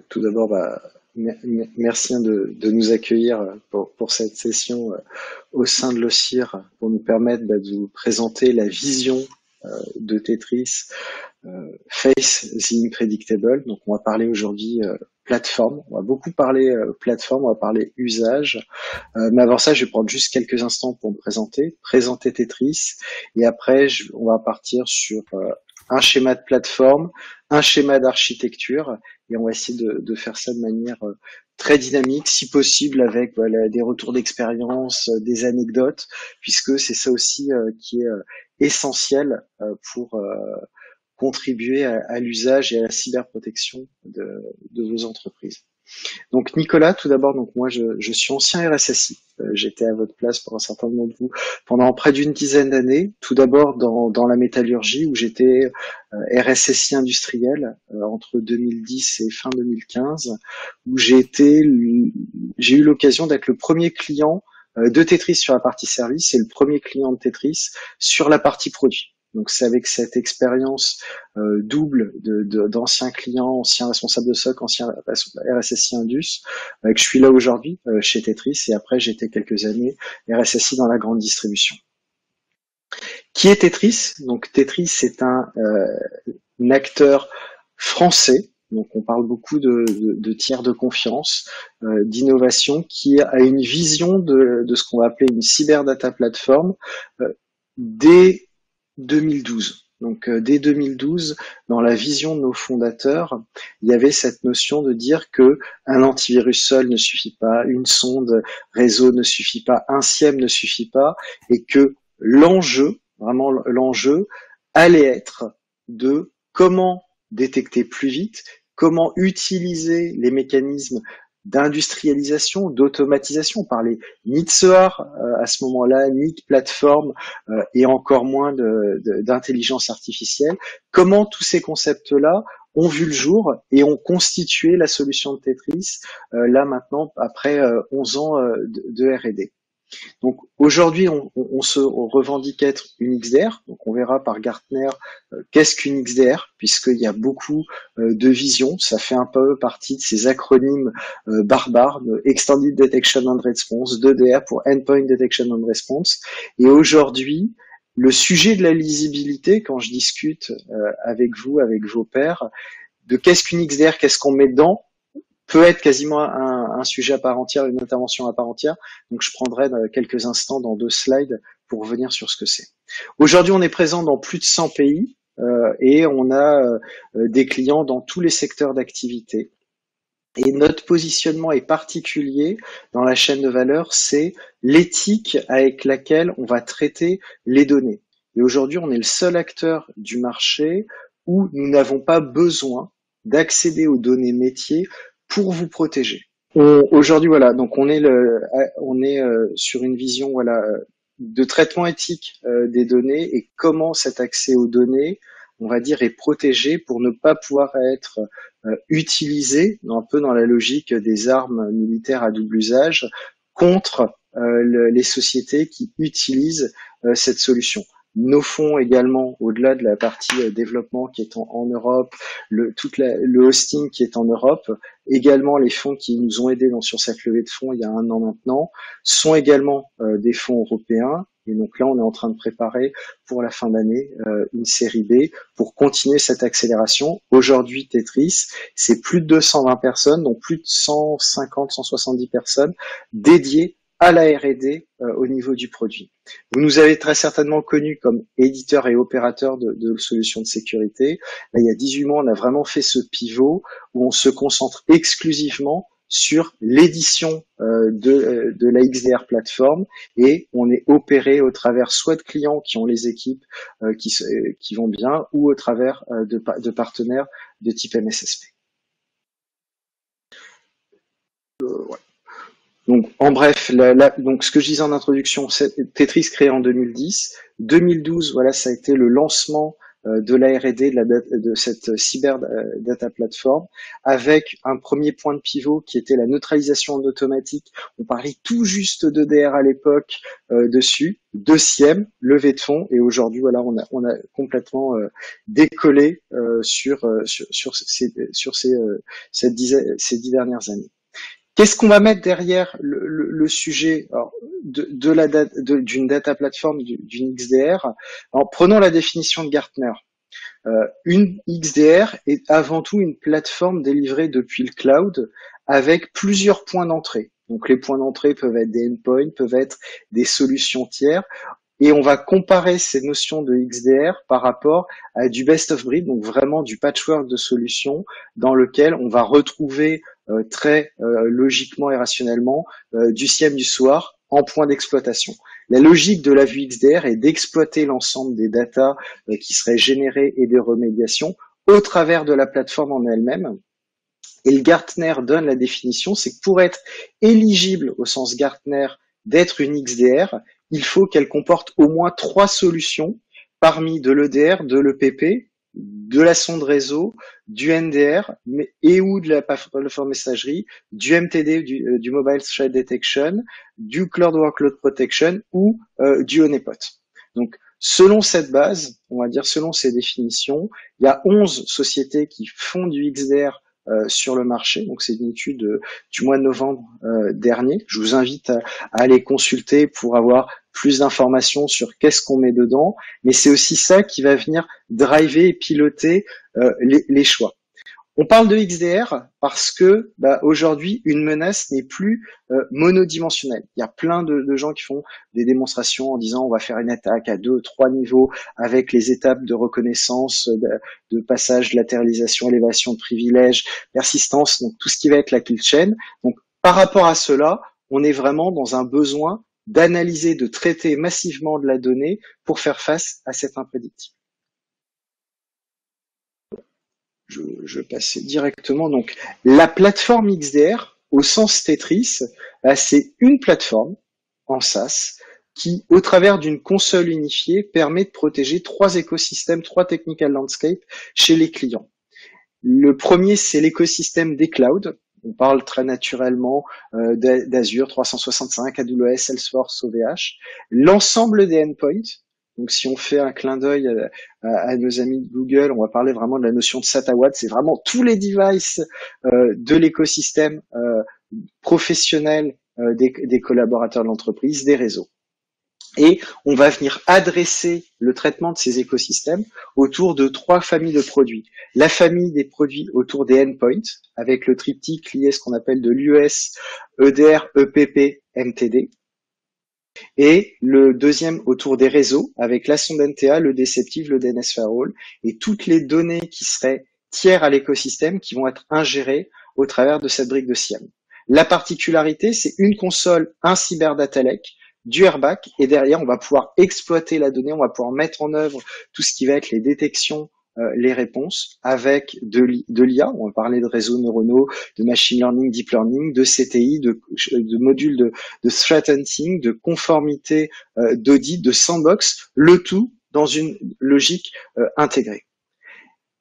Tout d'abord, merci de nous accueillir pour cette session au sein de l'OSIR pour nous permettre de vous présenter la vision de Tetris Face the Unpredictable. Donc, on va parler aujourd'hui plateforme. On va beaucoup parler plateforme, on va parler usage. Mais avant ça, je vais prendre juste quelques instants pour me présenter Tetris. Et après, on va partir sur un schéma de plateforme, un schéma d'architecture, et on va essayer de faire ça de manière très dynamique, si possible avec des retours d'expérience, des anecdotes, puisque c'est ça aussi qui est essentiel pour contribuer à l'usage et à la cyberprotection de vos entreprises. Donc Nicolas, tout d'abord, donc moi je suis ancien RSSI. J'étais à votre place pour un certain nombre de vous pendant près d'une dizaine d'années. Tout d'abord dans la métallurgie où j'étais RSSI industriel entre 2010 et fin 2015, où j'ai eu l'occasion d'être le premier client de Tetris sur la partie service et le premier client de Tetris sur la partie produit. Donc c'est avec cette expérience double d'anciens clients, anciens responsables de SOC, anciens RSSI Indus, que je suis là aujourd'hui chez Tetris, et après j'ai été quelques années RSSI dans la grande distribution. Qui est Tetris? Donc Tetris c'est un acteur français. Donc on parle beaucoup de tiers de confiance, d'innovation, qui a une vision de ce qu'on va appeler une cyberdata platform dès 2012. Donc dès 2012, dans la vision de nos fondateurs, il y avait cette notion de dire que un antivirus seul ne suffit pas, une sonde réseau ne suffit pas, un SIEM ne suffit pas, et que l'enjeu, vraiment l'enjeu, allait être de comment détecter plus vite, comment utiliser les mécanismes d'industrialisation, d'automatisation. On parlait ni de SOAR à ce moment-là, ni de plateforme et encore moins d'intelligence artificielle. Comment tous ces concepts-là ont vu le jour et ont constitué la solution de Tetris là maintenant après 11 ans de R&D. Donc aujourd'hui, on revendique être une XDR. Donc on verra par Gartner qu'est-ce qu'une XDR, puisqu'il y a beaucoup de visions. Ça fait un peu partie de ces acronymes barbares, de Extended Detection and Response, d'EDR pour Endpoint Detection and Response. Et aujourd'hui, le sujet de la lisibilité, quand je discute avec vous, avec vos pairs, de qu'est-ce qu'une XDR, qu'est-ce qu'on met dedans, peut être quasiment un sujet à part entière, une intervention à part entière. Donc je prendrai quelques instants dans 2 slides pour revenir sur ce que c'est. Aujourd'hui, on est présent dans plus de 100 pays et on a des clients dans tous les secteurs d'activité. Et notre positionnement est particulier dans la chaîne de valeur, c'est l'éthique avec laquelle on va traiter les données. Et aujourd'hui, on est le seul acteur du marché où nous n'avons pas besoin d'accéder aux données métiers pour vous protéger. Aujourd'hui, voilà, donc on est sur une vision, voilà, de traitement éthique des données et comment cet accès aux données, on va dire, est protégé pour ne pas pouvoir être utilisé, un peu dans la logique des armes militaires à double usage, contre les sociétés qui utilisent cette solution. Nos fonds également, au-delà de la partie développement qui est en Europe, le hosting qui est en Europe, également les fonds qui nous ont aidés sur cette levée de fonds il y a 1 an maintenant, sont également des fonds européens. Et donc là, on est en train de préparer pour la fin d'année une série B pour continuer cette accélération. Aujourd'hui, Tetris, c'est plus de 220 personnes, donc plus de 150, 170 personnes dédiées à la R&D au niveau du produit. Vous nous avez très certainement connus comme éditeur et opérateur de solutions de sécurité. Là, il y a 18 mois, on a vraiment fait ce pivot où on se concentre exclusivement sur l'édition de la XDR plateforme et on est opéré au travers soit de clients qui ont les équipes qui vont bien ou au travers de partenaires de type MSSP. Ouais. Donc, en bref, donc ce que je disais en introduction, c'est Tetris créé en 2010. 2012, voilà, ça a été le lancement de la R&D de cette cyber data platform, avec un premier point de pivot qui était la neutralisation en automatique. On parlait tout juste d'EDR à l'époque dessus. Deuxième, levée de fonds, et aujourd'hui voilà, on a complètement décollé ces 10 dernières années. Qu'est-ce qu'on va mettre derrière le sujet alors, d'une data platform, d'une XDR? Alors, prenons la définition de Gartner. Une XDR est avant tout une plateforme délivrée depuis le cloud avec plusieurs points d'entrée. Donc les points d'entrée peuvent être des endpoints, peuvent être des solutions tiers. Et on va comparer ces notions de XDR par rapport à du best of breed, donc vraiment du patchwork de solutions dans lequel on va retrouver très logiquement et rationnellement du SIEM du soir en point d'exploitation. La logique de la vue XDR est d'exploiter l'ensemble des datas qui seraient générées et des remédiations au travers de la plateforme en elle-même. Et le Gartner donne la définition, c'est que pour être éligible au sens Gartner d'être une XDR, il faut qu'elle comporte au moins 3 solutions parmi de l'EDR, de l'EPP, de la sonde réseau, du NDR et ou de la plateforme messagerie, du MTD, du Mobile Threat Detection, du Cloud Workload Protection ou du Honeypot. Donc, selon cette base, on va dire selon ces définitions, il y a 11 sociétés qui font du XDR sur le marché. Donc c'est une étude du mois de novembre dernier. Je vous invite à aller consulter pour avoir plus d'informations sur qu'est-ce qu'on met dedans, mais c'est aussi ça qui va venir driver et piloter les choix. On parle de XDR parce que aujourd'hui, une menace n'est plus monodimensionnelle. Il y a plein de gens qui font des démonstrations en disant on va faire une attaque à 2, 3 niveaux avec les étapes de reconnaissance, de passage, latéralisation, élévation de privilèges, persistance, donc tout ce qui va être la kill chain. Donc par rapport à cela, on est vraiment dans un besoin d'analyser, de traiter massivement de la donnée pour faire face à cet imprédictible. Je passais directement. Donc, la plateforme XDR, au sens Tetris, c'est une plateforme en SaaS qui, au travers d'une console unifiée, permet de protéger 3 écosystèmes, 3 technical landscapes chez les clients. Le premier, c'est l'écosystème des clouds. On parle très naturellement d'Azure, 365, AWS, Salesforce, OVH. L'ensemble des endpoints. Donc, si on fait un clin d'œil à nos amis de Google, on va parler vraiment de la notion de SATA watt. C'est vraiment tous les devices de l'écosystème professionnel des collaborateurs de l'entreprise, des réseaux. Et on va venir adresser le traitement de ces écosystèmes autour de 3 familles de produits. La famille des produits autour des endpoints, avec le triptyque lié à ce qu'on appelle de l'UES, EDR, EPP, MTD. Et le deuxième autour des réseaux, avec la sonde NTA, le Deceptive, le DNS Firewall, et toutes les données qui seraient tiers à l'écosystème qui vont être ingérées au travers de cette brique de SIEM. La particularité, c'est une console, un cyberdata lake, du airbag, et derrière, on va pouvoir exploiter la donnée, on va pouvoir mettre en œuvre tout ce qui va être les détections, les réponses avec de l'IA. On va parler de réseaux neuronaux, de machine learning, deep learning, de CTI, de modules de threat hunting, de conformité, d'audit, de sandbox, le tout dans une logique intégrée.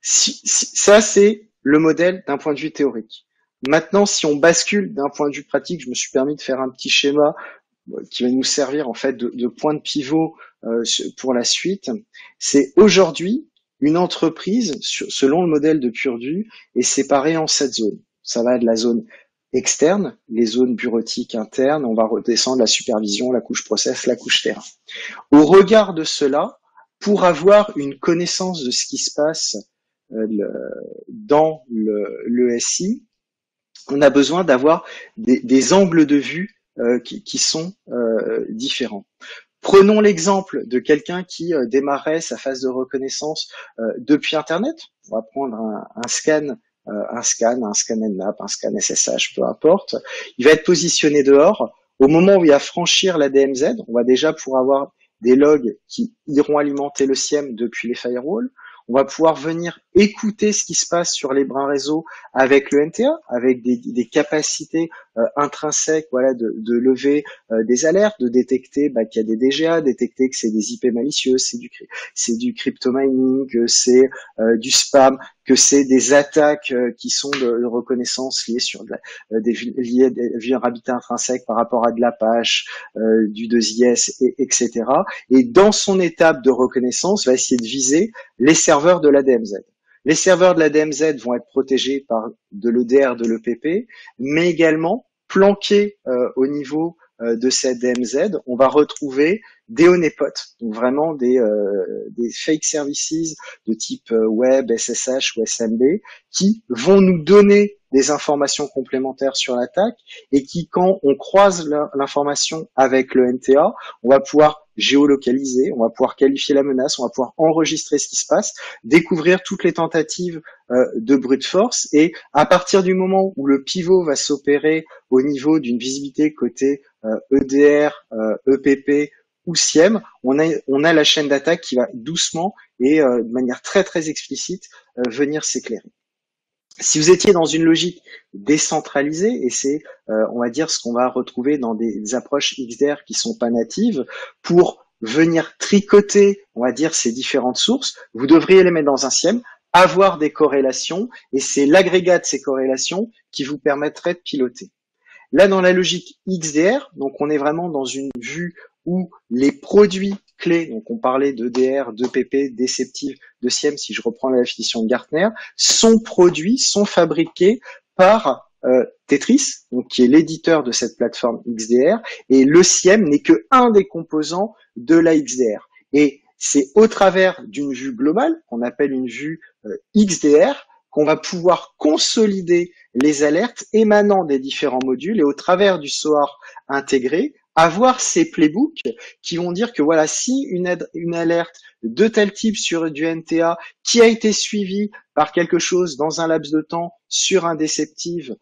Ça, c'est le modèle d'un point de vue théorique. Maintenant, si on bascule d'un point de vue pratique, je me suis permis de faire un petit schéma qui va nous servir en fait de point de pivot pour la suite. C'est aujourd'hui une entreprise, selon le modèle de Purdu, est séparée en 7 zones. Ça va de la zone externe, les zones bureautiques internes, on va redescendre la supervision, la couche process, la couche terrain. Au regard de cela, pour avoir une connaissance de ce qui se passe dans le SI, on a besoin d'avoir des angles de vue qui sont différents. Prenons l'exemple de quelqu'un qui démarrait sa phase de reconnaissance depuis Internet. On va prendre un scan Nmap, un scan SSH, peu importe. Il va être positionné dehors. Au moment où il va franchir la DMZ, on va déjà pouvoir avoir des logs qui iront alimenter le SIEM depuis les firewalls. On va pouvoir venir écouter ce qui se passe sur les brins réseau avec le NTA, avec des capacités intrinsèque, voilà, de lever des alertes, de détecter qu'il y a des DGA, détecter que c'est des IP malicieuses, c'est du crypto mining, que c'est du spam, que c'est des attaques qui sont de reconnaissance liées sur liées à des vulnérabilités intrinsèques par rapport à de l'Apache, du 2IS, etc. Et dans son étape de reconnaissance, va essayer de viser les serveurs de la DMZ. Les serveurs de la DMZ vont être protégés par de l'EDR, de l'EPP, mais également planqués au niveau de cette DMZ, on va retrouver des honeypots, donc vraiment des fake services de type web, SSH ou SMB, qui vont nous donner des informations complémentaires sur l'attaque et qui, quand on croise l'information avec le NTA, on va pouvoir géolocaliser, on va pouvoir qualifier la menace, on va pouvoir enregistrer ce qui se passe, découvrir toutes les tentatives de brute force, et à partir du moment où le pivot va s'opérer au niveau d'une visibilité côté EDR, EPP ou SIEM, on a la chaîne d'attaque qui va doucement et de manière très très explicite venir s'éclairer. Si vous étiez dans une logique décentralisée, et c'est, on va dire, ce qu'on va retrouver dans des approches XDR qui sont pas natives, pour venir tricoter, on va dire, ces différentes sources, vous devriez les mettre dans un SIEM, avoir des corrélations, et c'est l'agrégat de ces corrélations qui vous permettrait de piloter. Là, dans la logique XDR, donc on est vraiment dans une vue où les produits clés, donc on parlait d'EDR, d'EPP, d'Deceptive, de SIEM, si je reprends la définition de Gartner, sont produits, sont fabriqués par Tetris, donc qui est l'éditeur de cette plateforme XDR, et le SIEM n'est que un des composants de la XDR. Et c'est au travers d'une vue globale, qu'on appelle une vue XDR, qu'on va pouvoir consolider les alertes émanant des différents modules, et au travers du SOAR intégré, avoir ces playbooks qui vont dire que voilà, si une alerte de tel type sur du NTA qui a été suivie par quelque chose dans un laps de temps sur un Deceptive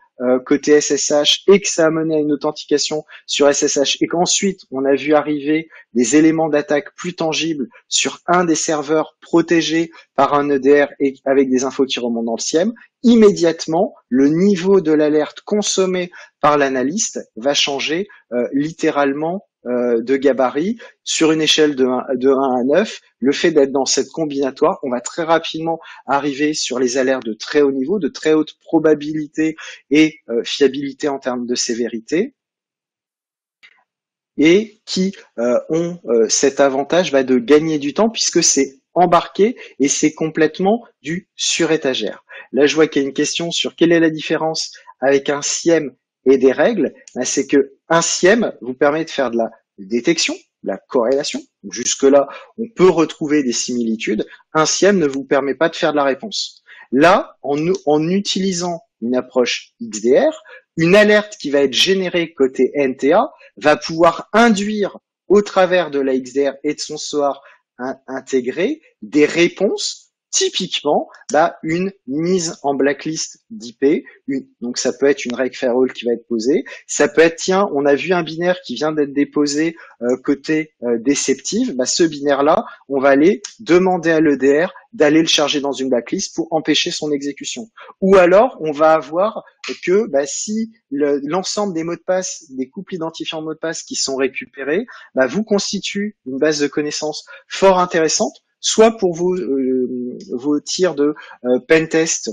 côté SSH, et que ça a mené à une authentication sur SSH, et qu'ensuite on a vu arriver des éléments d'attaque plus tangibles sur un des serveurs protégés par un EDR et avec des infos qui remontent dans le SIEM, immédiatement le niveau de l'alerte consommé par l'analyste va changer littéralement de gabarit. Sur une échelle de 1 à 9, le fait d'être dans cette combinatoire, on va très rapidement arriver sur les alertes de très haut niveau, de très haute probabilité et fiabilité en termes de sévérité, et qui ont cet avantage de gagner du temps, puisque c'est embarqué et c'est complètement du surétagère. Là, je vois qu'il y a une question sur quelle est la différence avec un SIEM et des règles. C'est que un SIEM vous permet de faire de la détection, de la corrélation. Jusque-là, on peut retrouver des similitudes. Un SIEM ne vous permet pas de faire de la réponse. Là, en utilisant une approche XDR, une alerte qui va être générée côté NTA va pouvoir induire au travers de la XDR et de son SOAR intégré des réponses, typiquement une mise en blacklist d'IP, donc ça peut être une reg firewall qui va être posée, ça peut être, tiens, on a vu un binaire qui vient d'être déposé côté Deceptive, ce binaire-là, on va aller demander à l'EDR d'aller le charger dans une blacklist pour empêcher son exécution. Ou alors, on va avoir que si l'ensemble des mots de passe, des couples identifiants de mots de passe qui sont récupérés, vous constitue une base de connaissances fort intéressante, soit pour vos tirs de pentest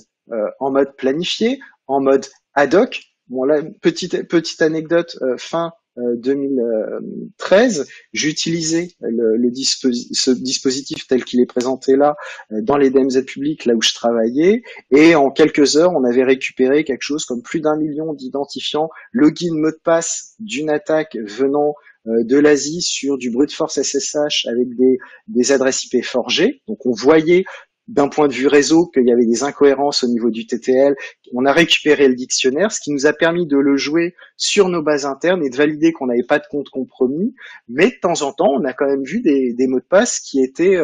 en mode planifié, en mode ad hoc. Bon là, petite anecdote, fin 2013, j'ai utilisé ce dispositif tel qu'il est présenté là dans les DMZ publics, là où je travaillais, et en quelques heures, on avait récupéré quelque chose comme plus d'1 million d'identifiants, login, mot de passe d'une attaque venant de l'Asie sur du brute force SSH avec des adresses IP forgées. Donc on voyait d'un point de vue réseau qu'il y avait des incohérences au niveau du TTL. On a récupéré le dictionnaire, ce qui nous a permis de le jouer sur nos bases internes et de valider qu'on n'avait pas de compte compromis. Mais de temps en temps, on a quand même vu des mots de passe qui étaient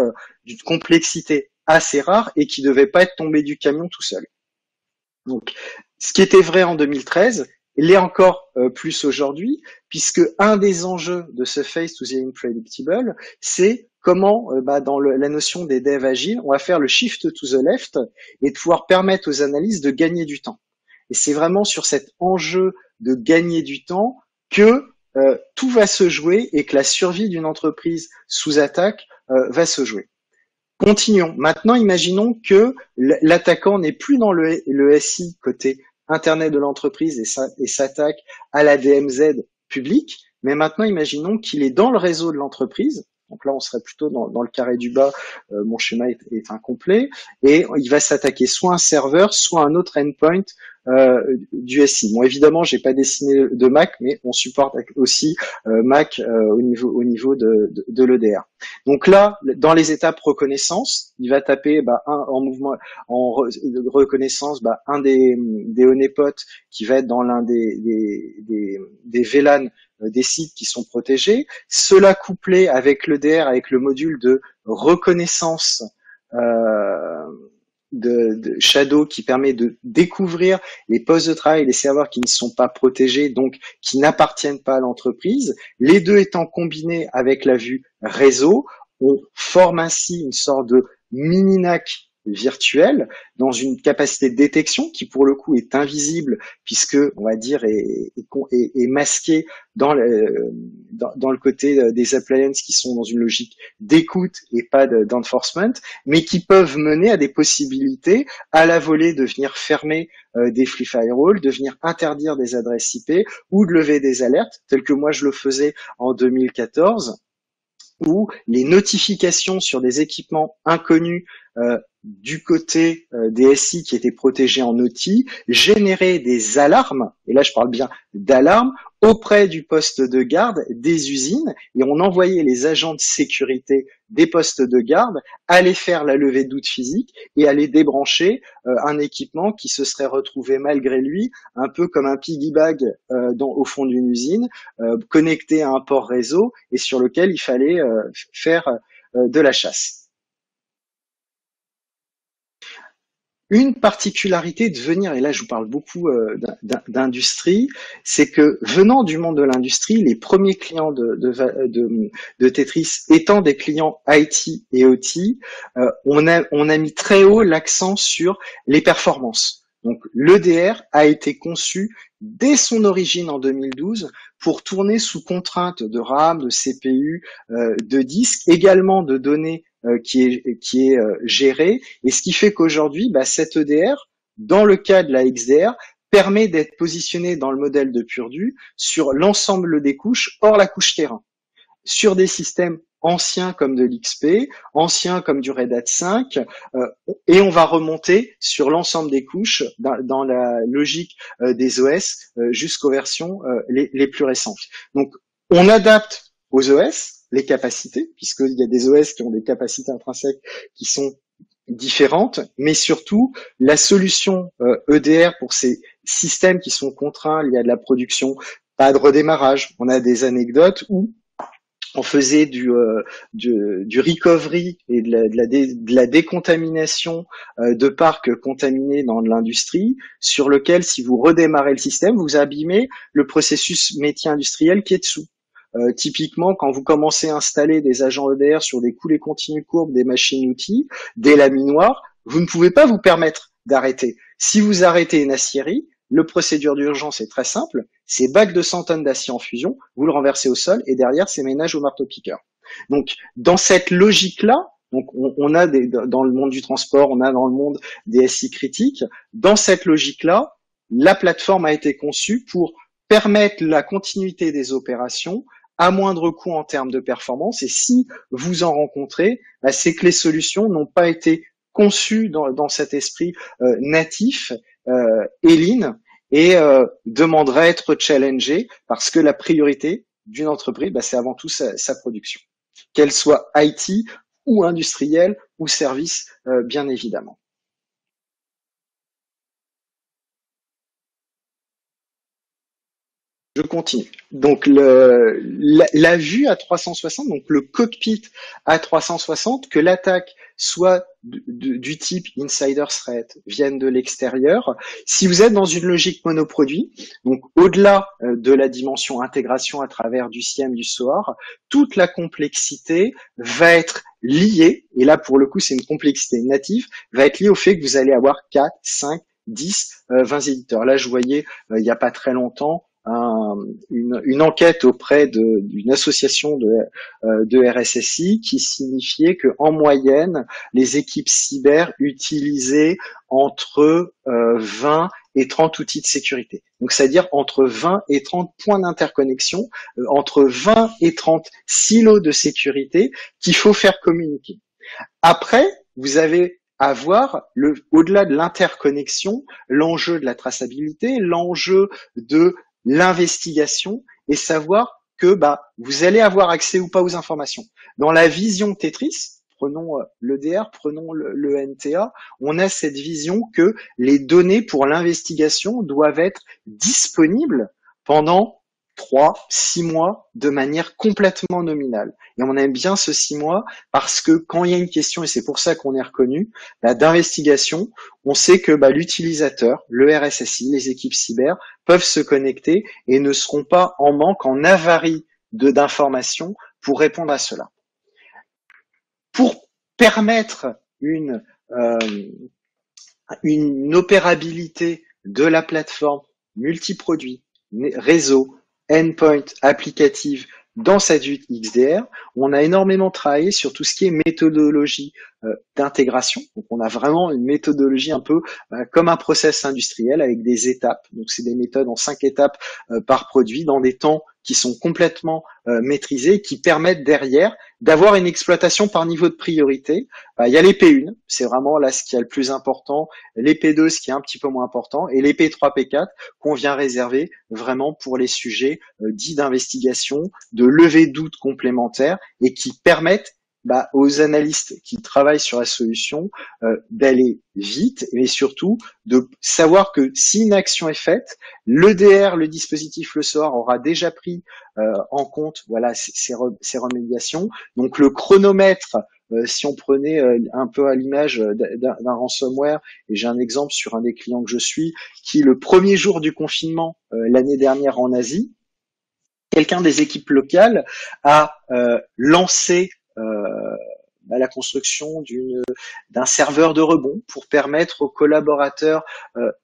d'une complexité assez rare et qui ne devaient pas être tombés du camion tout seul. Donc, ce qui était vrai en 2013 l'est encore plus aujourd'hui, puisque un des enjeux de ce Face to the Unpredictable, c'est comment, dans la notion des devs agiles, on va faire le shift to the left et de pouvoir permettre aux analystes de gagner du temps. Et c'est vraiment sur cet enjeu de gagner du temps que tout va se jouer et que la survie d'une entreprise sous attaque va se jouer. Continuons. Maintenant, imaginons que l'attaquant n'est plus dans le SI côté Internet de l'entreprise et s'attaque à la DMZ publique, mais maintenant, imaginons qu'il est dans le réseau de l'entreprise. Donc là, on serait plutôt dans le carré du bas, mon schéma est incomplet, et il va s'attaquer soit un serveur, soit un autre endpoint du SI. Bon, évidemment, j'ai pas dessiné de Mac, mais on supporte aussi Mac au niveau de l'EDR. Donc là, dans les étapes reconnaissance, il va taper en reconnaissance un des honeypots qui va être dans l'un des VLAN des sites qui sont protégés. Cela couplé avec l'EDR, avec le module de reconnaissance de Shadow qui permet de découvrir les postes de travail et les serveurs qui ne sont pas protégés, donc qui n'appartiennent pas à l'entreprise. Les deux étant combinés avec la vue réseau, on forme ainsi une sorte de mini-NAC virtuel dans une capacité de détection qui pour le coup est invisible puisque on va dire est masqué dans le côté des appliances qui sont dans une logique d'écoute et pas d'enforcement, mais qui peuvent mener à des possibilités à la volée de venir fermer des flux firewall, de venir interdire des adresses IP ou de lever des alertes telles que moi je le faisais en 2014 où les notifications sur des équipements inconnus du côté des SI qui étaient protégés en OT généraient des alarmes, et là je parle bien d'alarmes, auprès du poste de garde des usines, et on envoyait les agents de sécurité des postes de garde aller faire la levée de doute physique et aller débrancher un équipement qui se serait retrouvé malgré lui un peu comme un piggy bag au fond d'une usine, connecté à un port réseau et sur lequel il fallait faire de la chasse. Une particularité de venir, et là je vous parle beaucoup d'industrie, c'est que venant du monde de l'industrie, les premiers clients de Tetris étant des clients IT et OT, on a mis très haut l'accent sur les performances. Donc l'EDR a été conçu dès son origine en 2012 pour tourner sous contrainte de RAM, de CPU, de disque, également de données qui est gérée, et ce qui fait qu'aujourd'hui, cet EDR, dans le cas de la XDR, permet d'être positionné dans le modèle de Purdu sur l'ensemble des couches, hors la couche terrain, sur des systèmes anciens comme de l'XP, anciens comme du Red Hat 5, et on va remonter sur l'ensemble des couches dans la logique des OS jusqu'aux versions les plus récentes. Donc, on adapte aux OS les capacités, puisqu'il y a des OS qui ont des capacités intrinsèques qui sont différentes, mais surtout la solution EDR pour ces systèmes qui sont contraints, il y a de la production, pas de redémarrage. On a des anecdotes où on faisait du recovery et de la décontamination de parcs contaminés dans l'industrie, sur lequel, si vous redémarrez le système, vous abîmez le processus métier industriel qui est dessous. Typiquement, quand vous commencez à installer des agents EDR sur des coulées continues courbes, des machines-outils, des laminoirs, vous ne pouvez pas vous permettre d'arrêter. Si vous arrêtez une aciérie, le procédure d'urgence est très simple, c'est bac de 100 tonnes d'acier en fusion, vous le renversez au sol et derrière c'est ménage au marteau-piqueur. Donc dans cette logique-là, donc on a dans le monde du transport, on a dans le monde des SI critiques, dans cette logique-là, la plateforme a été conçue pour permettre la continuité des opérations à moindre coût en termes de performance, et si vous en rencontrez, c'est que les solutions n'ont pas été conçues dans cet esprit natif et lean, et demanderaient à être challengées parce que la priorité d'une entreprise, c'est avant tout sa production, qu'elle soit IT ou industrielle ou service, bien évidemment. Je continue. Donc la vue à 360, donc le cockpit à 360, que l'attaque soit du type insider threat vienne de l'extérieur. Si vous êtes dans une logique monoproduit, donc au-delà de la dimension intégration à travers du SIEM, du SOAR, toute la complexité va être liée, et là pour le coup c'est une complexité native, va être liée au fait que vous allez avoir 4, 5, 10, 20 éditeurs. Là je voyais il n'y a pas très longtemps une enquête auprès d'une association de RSSI qui signifiait que en moyenne, les équipes cyber utilisaient entre 20 et 30 outils de sécurité. Donc, c'est-à-dire entre 20 et 30 points d'interconnexion, entre 20 et 30 silos de sécurité qu'il faut faire communiquer. Après, vous avez à voir, au-delà de l'interconnexion, l'enjeu de la traçabilité, l'enjeu de l'investigation et savoir que vous allez avoir accès ou pas aux informations. Dans la vision Tetris, prenons l'EDR, prenons le NTA, on a cette vision que les données pour l'investigation doivent être disponibles pendant 3, 6 mois de manière complètement nominale. Et on aime bien ce 6 mois parce que quand il y a une question, et c'est pour ça qu'on est reconnu, d'investigation, on sait que l'utilisateur, le RSSI, les équipes cyber peuvent se connecter et ne seront pas en manque, en avarie d'informations pour répondre à cela. Pour permettre une opérabilité de la plateforme multiproduit, réseau, endpoint, applicative dans cette XDR, on a énormément travaillé sur tout ce qui est méthodologie d'intégration. Donc on a vraiment une méthodologie un peu comme un process industriel avec des étapes. Donc c'est des méthodes en 5 étapes par produit dans des temps qui sont complètement maîtrisés, qui permettent derrière d'avoir une exploitation par niveau de priorité. Il y a les P1, c'est vraiment là ce qui est le plus important, les P2 ce qui est un petit peu moins important, et les P3, P4 qu'on vient réserver vraiment pour les sujets dits d'investigation, de levée de doutes complémentaires et qui permettent aux analystes qui travaillent sur la solution d'aller vite, mais surtout de savoir que si une action est faite, l'EDR, le dispositif le SOAR, aura déjà pris en compte ces remédiations. Donc le chronomètre, si on prenait un peu à l'image d'un ransomware, et j'ai un exemple sur un des clients que je suis, qui le premier jour du confinement l'année dernière en Asie, quelqu'un des équipes locales a lancé la construction d'un serveur de rebond pour permettre aux collaborateurs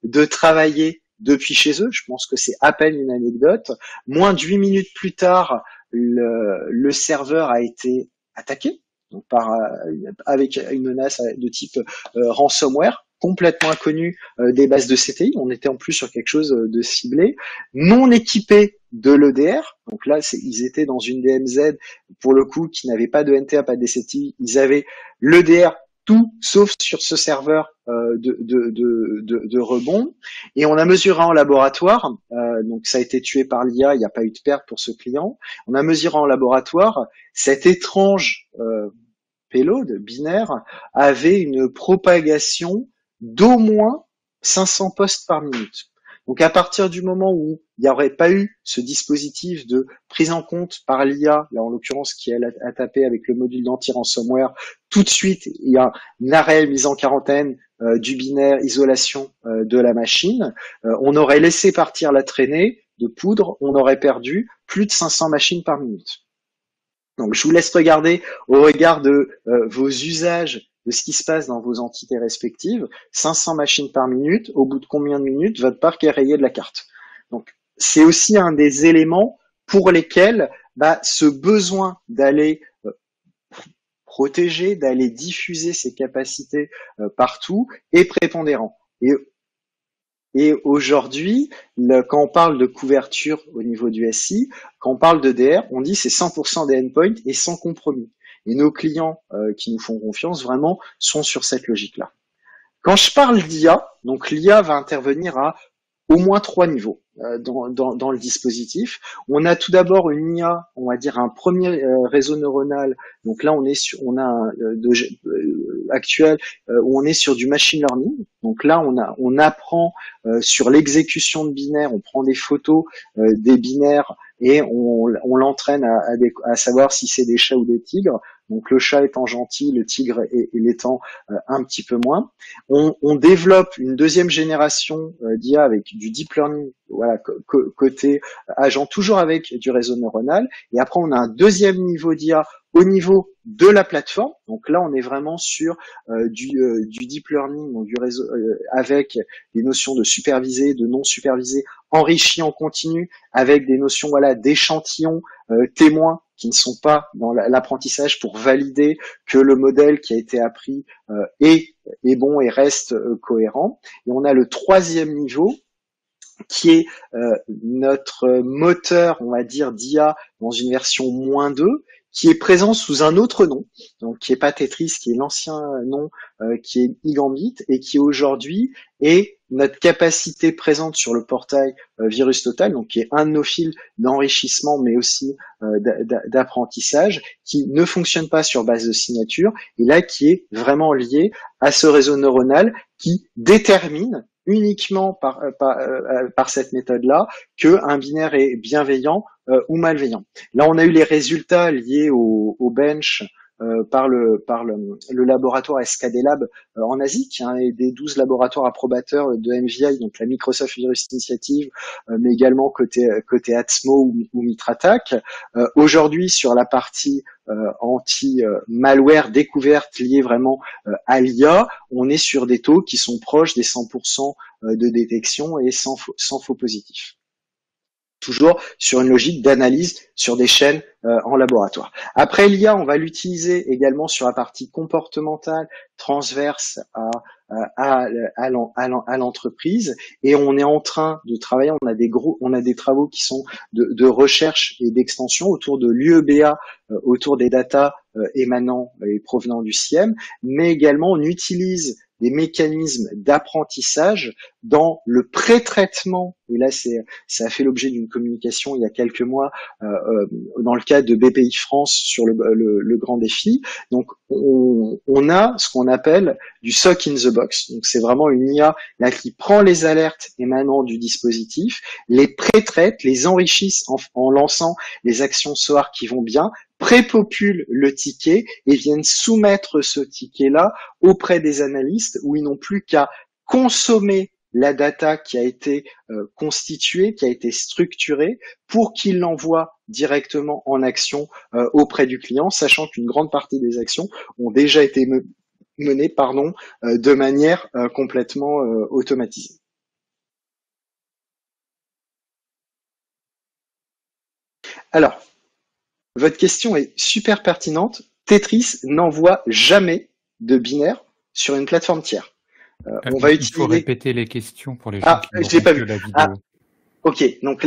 de travailler depuis chez eux. Je pense que c'est à peine une anecdote. Moins de 8 minutes plus tard, le serveur a été attaqué, donc avec une menace de type ransomware, complètement inconnu des bases de CTI. On était en plus sur quelque chose de ciblé, non équipé de l'EDR. Donc là, ils étaient dans une DMZ, pour le coup, qui n'avait pas de NTA, pas de DCTI. Ils avaient l'EDR tout sauf sur ce serveur de rebond. Et on a mesuré en laboratoire, donc ça a été tué par l'IA, il n'y a pas eu de perte pour ce client. On a mesuré en laboratoire cet étrange payload binaire avait une propagation d'au moins 500 postes par minute. Donc à partir du moment où il n'y aurait pas eu ce dispositif de prise en compte par l'IA, là en l'occurrence qui a tapé avec le module d'anti-ransomware, tout de suite il y a une arrêt, mise en quarantaine du binaire, isolation de la machine, on aurait laissé partir la traînée de poudre, on aurait perdu plus de 500 machines par minute. Donc je vous laisse regarder au regard de vos usages, de ce qui se passe dans vos entités respectives. 500 machines par minute, au bout de combien de minutes votre parc est rayé de la carte? Donc c'est aussi un des éléments pour lesquels ce besoin d'aller protéger, d'aller diffuser ses capacités partout est prépondérant. Et aujourd'hui, quand on parle de couverture au niveau du SI, quand on parle d'EDR, on dit c'est 100% des endpoints et sans compromis. Et nos clients qui nous font confiance vraiment sont sur cette logique-là. Quand je parle d'IA, donc l'IA va intervenir à au moins 3 niveaux dans le dispositif. On a tout d'abord une IA, on va dire un premier réseau neuronal. Donc là, on a un actuel où on est sur du machine learning. Donc là, on apprend sur l'exécution de binaires, on prend des photos des binaires et on l'entraîne à savoir si c'est des chats ou des tigres. Donc le chat étant gentil, le tigre l'étant un petit peu moins. On développe une deuxième génération d'IA avec du deep learning, voilà, côté agent, toujours avec du réseau neuronal. Et après, on a un deuxième niveau d'IA Au niveau de la plateforme, donc là on est vraiment sur du deep learning, donc du réseau avec des notions de supervisé, de non supervisé, enrichi en continu, avec des notions voilà d'échantillons témoins qui ne sont pas dans l'apprentissage pour valider que le modèle qui a été appris est bon et reste cohérent. Et on a le troisième niveau qui est notre moteur, on va dire, d'IA dans une version -2, qui est présent sous un autre nom, donc qui est pas Tetris, qui est l'ancien nom, qui est Igambit, et qui aujourd'hui est notre capacité présente sur le portail VirusTotal, donc qui est un de nos fils d'enrichissement, mais aussi d'apprentissage, qui ne fonctionne pas sur base de signature, et là qui est vraiment lié à ce réseau neuronal qui détermine uniquement par cette méthode-là qu'un binaire est bienveillant ou malveillant. Là, on a eu les résultats liés au bench par le laboratoire SKD Lab en Asie, qui est un des 12 laboratoires approbateurs de MVI, donc la Microsoft Virus Initiative, mais également côté Atmo ou Mitratak. Aujourd'hui, sur la partie anti-malware découverte liée vraiment à l'IA, on est sur des taux qui sont proches des 100% de détection et sans faux positifs. Toujours sur une logique d'analyse sur des chaînes en laboratoire. Après l'IA, on va l'utiliser également sur la partie comportementale transverse à l'entreprise, et on est en train de travailler, on a des travaux qui sont de recherche et d'extension autour de l'UEBA, autour des datas émanant et provenant du CIEM, mais également on utilise des mécanismes d'apprentissage dans le pré-traitement, et là ça a fait l'objet d'une communication il y a quelques mois dans le cadre de BPI France sur le grand défi. Donc on a ce qu'on appelle du SOC in the box, donc c'est vraiment une IA là qui prend les alertes émanant du dispositif, les pré-traite, les enrichissent en lançant les actions SOAR qui vont bien, prépopulent le ticket et viennent soumettre ce ticket-là auprès des analystes, où ils n'ont plus qu'à consommer la data qui a été constituée, qui a été structurée, pour qu'ils l'envoient directement en action auprès du client, sachant qu'une grande partie des actions ont déjà été menées de manière complètement automatisée. Alors, votre question est super pertinente. Tetris n'envoie jamais de binaire sur une plateforme tiers. On va utiliser... Il faut répéter les questions pour les gens qui n'ont pas vu la vidéo. Ok, donc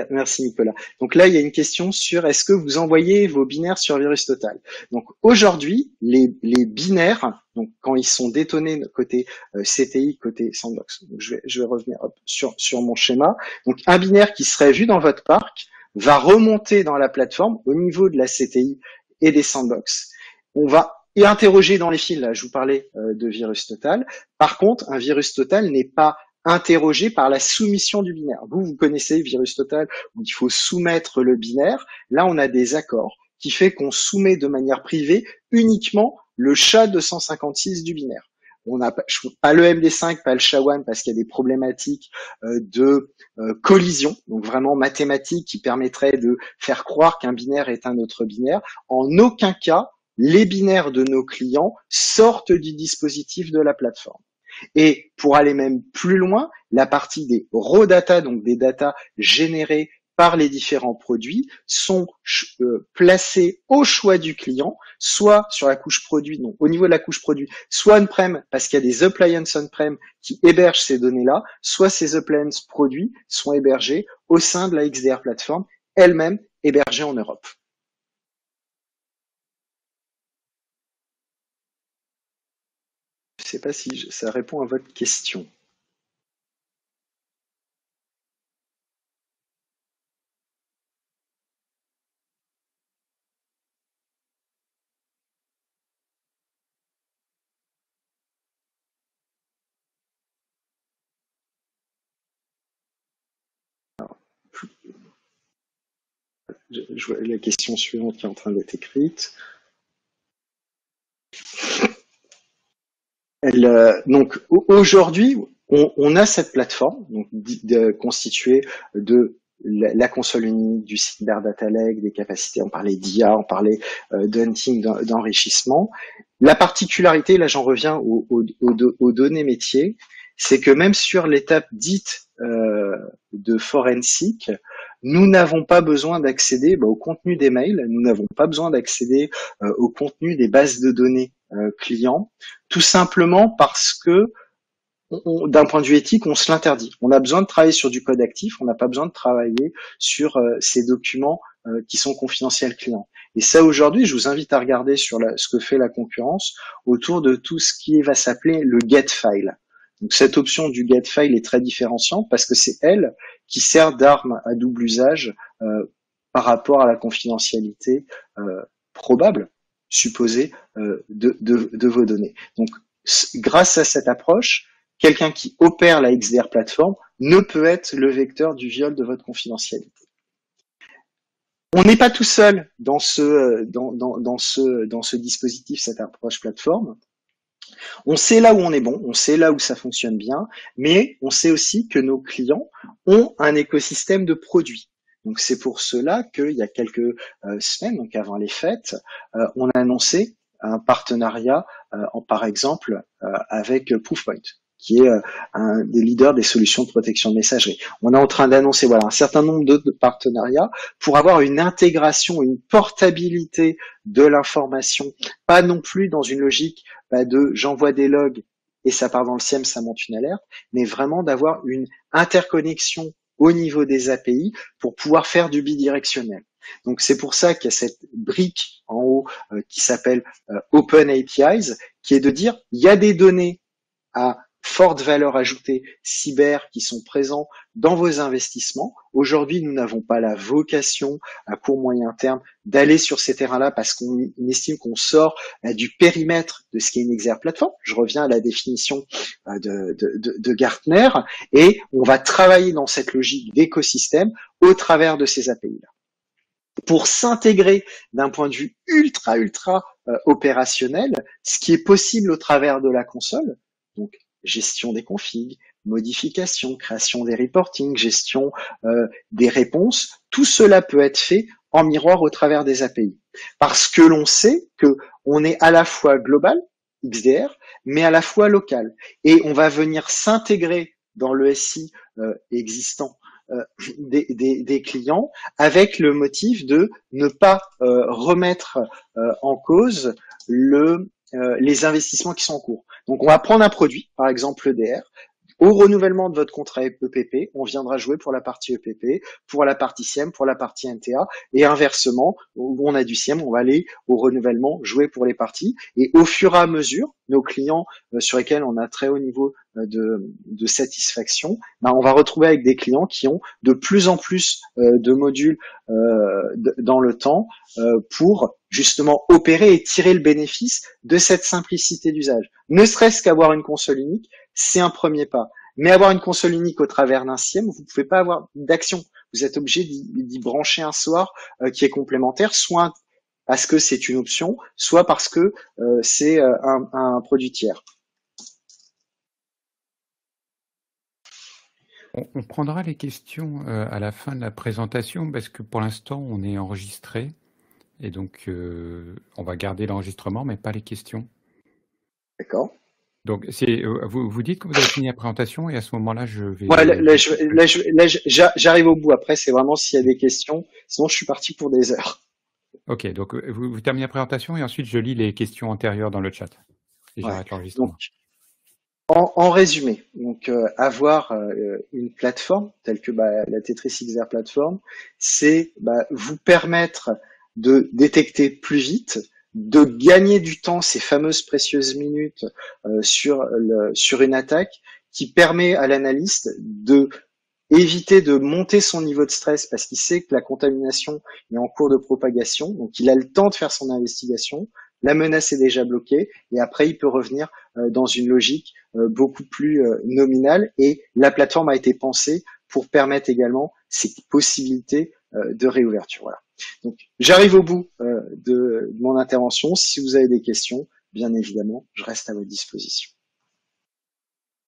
merci Nicolas. Donc là, il y a une question sur est-ce que vous envoyez vos binaires sur VirusTotal. Donc aujourd'hui, les binaires, donc quand ils sont détonés côté CTI, côté Sandbox, donc je vais revenir sur mon schéma. Donc un binaire qui serait vu dans votre parc va remonter dans la plateforme au niveau de la CTI et des Sandbox. On va interroger dans les fils, là, je vous parlais de VirusTotal. Par contre, un VirusTotal n'est pas interrogé par la soumission du binaire. Vous connaissez VirusTotal, où il faut soumettre le binaire. Là, on a des accords qui fait qu'on soumet de manière privée uniquement le SHA-256 du binaire. On n'a pas le MD5, pas le SHA-1, parce qu'il y a des problématiques de collision, donc vraiment mathématiques, qui permettraient de faire croire qu'un binaire est un autre binaire. En aucun cas, les binaires de nos clients sortent du dispositif de la plateforme. Et pour aller même plus loin, la partie des raw data, donc des data générées par les différents produits, sont placés au choix du client, soit sur la couche produit, donc au niveau de la couche produit, soit on-prem, parce qu'il y a des appliances on-prem qui hébergent ces données-là, soit ces appliances produits sont hébergés au sein de la XDR plateforme, elle-même hébergée en Europe. Je ne sais pas si ça répond à votre question. Alors, je vois la question suivante qui est en train d'être écrite. Donc aujourd'hui, on a cette plateforme donc, constituée de la console unique, du Cinder Data Lake, des capacités, on parlait d'IA, on parlait d'hunting, d'enrichissement. La particularité, là j'en reviens aux données métiers, c'est que même sur l'étape dite de forensic, nous n'avons pas besoin d'accéder au contenu des mails, nous n'avons pas besoin d'accéder au contenu des bases de données clients, tout simplement parce que d'un point de vue éthique, on se l'interdit. On a besoin de travailler sur du code actif, on n'a pas besoin de travailler sur ces documents qui sont confidentiels clients. Et ça, aujourd'hui, je vous invite à regarder sur ce que fait la concurrence autour de tout ce qui va s'appeler le get file. Donc cette option du get file est très différenciante parce que c'est elle qui sert d'arme à double usage par rapport à la confidentialité probable, supposée de vos données. Donc grâce à cette approche, quelqu'un qui opère la XDR plateforme ne peut être le vecteur du viol de votre confidentialité. On n'est pas tout seul dans ce dispositif, cette approche plateforme. On sait là où on est bon, on sait là où ça fonctionne bien, mais on sait aussi que nos clients ont un écosystème de produits. Donc c'est pour cela qu'il y a quelques semaines, donc avant les fêtes, on a annoncé un partenariat, par exemple, avec Proofpoint, qui est un des leaders des solutions de protection de messagerie. On est en train d'annoncer un certain nombre d'autres partenariats pour avoir une intégration, une portabilité de l'information, pas non plus dans une logique de j'envoie des logs et ça part dans le SIEM, ça monte une alerte, mais vraiment d'avoir une interconnexion au niveau des API pour pouvoir faire du bidirectionnel. Donc c'est pour ça qu'il y a cette brique en haut qui s'appelle Open APIs, qui est de dire il y a des données à forte valeur ajoutée cyber qui sont présents dans vos investissements. Aujourd'hui, nous n'avons pas la vocation à court moyen terme d'aller sur ces terrains-là parce qu'on estime qu'on sort du périmètre de ce qu'est une XDR plateforme. Je reviens à la définition de Gartner et on va travailler dans cette logique d'écosystème au travers de ces API-là. Pour s'intégrer d'un point de vue ultra opérationnel, ce qui est possible au travers de la console, donc gestion des configs, modification, création des reporting, gestion des réponses, tout cela peut être fait en miroir au travers des API. Parce que l'on sait que on est à la fois global, XDR, mais à la fois local. Et on va venir s'intégrer dans le SI existant des clients avec le motif de ne pas remettre en cause les investissements qui sont en cours. Donc, on va prendre un produit, par exemple l'EDR. Au renouvellement de votre contrat EPP, on viendra jouer pour la partie EPP, pour la partie SIEM, pour la partie NTA, et inversement, où on a du SIEM, on va aller au renouvellement jouer pour les parties. Et au fur et à mesure, nos clients sur lesquels on a très haut niveau de satisfaction, on va retrouver avec des clients qui ont de plus en plus de modules dans le temps pour justement opérer et tirer le bénéfice de cette simplicité d'usage. Ne serait-ce qu'avoir une console unique, c'est un premier pas. Mais avoir une console unique au travers d'un SIEM, vous ne pouvez pas avoir d'action. Vous êtes obligé d'y brancher un soir qui est complémentaire, soit parce que c'est une option, soit parce que c'est un produit tiers. On prendra les questions à la fin de la présentation parce que pour l'instant, on est enregistré. Et donc, on va garder l'enregistrement, mais pas les questions. D'accord. Donc, vous dites que vous avez fini la présentation et à ce moment-là, je vais... Ouais, là, j'arrive au bout. Après, c'est vraiment s'il y a des questions. Sinon, je suis parti pour des heures. Ok, donc vous terminez la présentation et ensuite, je lis les questions antérieures dans le chat. Et j'arrête l'enregistrement. En résumé, donc avoir une plateforme telle que la Tetris XDR plateforme, c'est vous permettre de détecter plus vite, de gagner du temps, ces fameuses précieuses minutes sur une attaque, qui permet à l'analyste de éviter de monter son niveau de stress parce qu'il sait que la contamination est en cours de propagation, donc il a le temps de faire son investigation. La menace est déjà bloquée et après il peut revenir dans une logique beaucoup plus nominale et la plateforme a été pensée pour permettre également ces possibilités de réouverture. Voilà. Donc j'arrive au bout de mon intervention. Si vous avez des questions, bien évidemment, je reste à votre disposition.